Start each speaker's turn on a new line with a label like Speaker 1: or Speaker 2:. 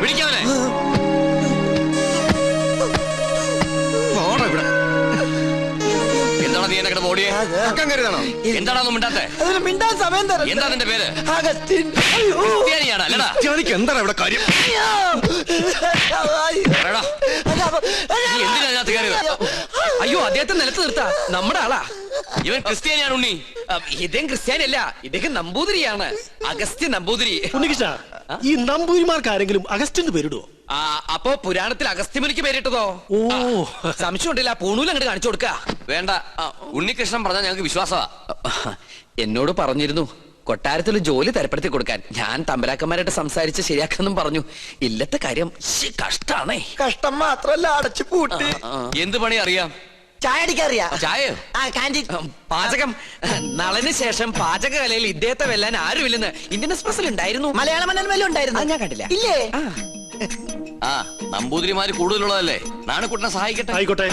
Speaker 1: പിടിക്കാവനെ. എന്താണ് നീ എന്നെ ഓടിയേ? എന്താണോ മിണ്ടാത്തെ?
Speaker 2: മിണ്ടാൻ സമയം തരാം.
Speaker 1: എന്താ നിന്റെ പേര്?
Speaker 2: അഗസ്റ്റിൻ.
Speaker 1: ക്രിസ്ത്യാനിയാണ് അല്ലടാ?
Speaker 3: എന്താണ് ഇവിടെ കാര്യം?
Speaker 1: നീ എന്തിനാ അതിനകത്ത് കയറിയത്?
Speaker 4: അയ്യോ, അദ്ദേഹത്തെ നിലത്ത് നിർത്താ. നമ്മുടെ ആളാ.
Speaker 1: ഇവൻ ക്രിസ്ത്യാനിയാണ് ഉണ്ണി.
Speaker 4: ഇദ്ദേഹം ക്രിസ്ത്യാനിയല്ല, ഇദ്ദേഹം നമ്പൂതിരിയാണ്. അഗസ്ത്യ നമ്പൂതിരി.
Speaker 3: ഉണ്ണികൃഷ്ണ, ഈ നമ്പൂരിമാർക്ക് ആരെങ്കിലും അഗസ്റ്റിന് പേരിടുവോ?
Speaker 4: അപ്പോ പുരാണത്തിൽ അഗസ്ത്യമുനിക്ക് പേരിട്ടതോ?
Speaker 3: ഓ,
Speaker 4: സംശയം ഉണ്ടല്ല. പൂണൂൽ അങ്ങോട്ട് കാണിച്ചു കൊടുക്ക.
Speaker 1: വേണ്ട, ഉണ്ണികൃഷ്ണൻ പറഞ്ഞാൽ ഞങ്ങൾക്ക് വിശ്വാസമാ.
Speaker 4: എന്നോട് പറഞ്ഞിരുന്നു കൊട്ടാരത്തിൽ ജോലി തരപ്പെടുത്തി കൊടുക്കാൻ. ഞാൻ തമ്പരാക്കന്മാരായിട്ട് സംസാരിച്ച് ശരിയാക്കാന്നും പറഞ്ഞു. ഇല്ലത്തെ കാര്യം കഷ്ടാണേ.
Speaker 2: കഷ്ടം മാത്രല്ല, അടച്ചു പൂട്ടി.
Speaker 1: എന്ത് പണി അറിയാം?
Speaker 2: ചായ അടിക്കാറിയാ?
Speaker 1: ചായയോ?
Speaker 4: പാചകം. നളന് ശേഷം പാചകകലയിൽ ഇദ്ദേഹത്തെ വെല്ലാൻ ആരുമില്ലെന്ന് ഇന്ത്യൻ എക്സ്പ്രസിൽ ഉണ്ടായിരുന്നു.
Speaker 2: മലയാള മനോരമയിലും ഉണ്ടായിരുന്നു.
Speaker 4: ഞാൻ കണ്ടില്ല.
Speaker 2: ഇല്ലേ?
Speaker 1: നമ്പൂതിരിമാര് കൂടുതലുള്ളതല്ലേ? നാണക്കുട്ടനെ സഹായിക്കട്ടെ.
Speaker 3: ആയിക്കോട്ടെ.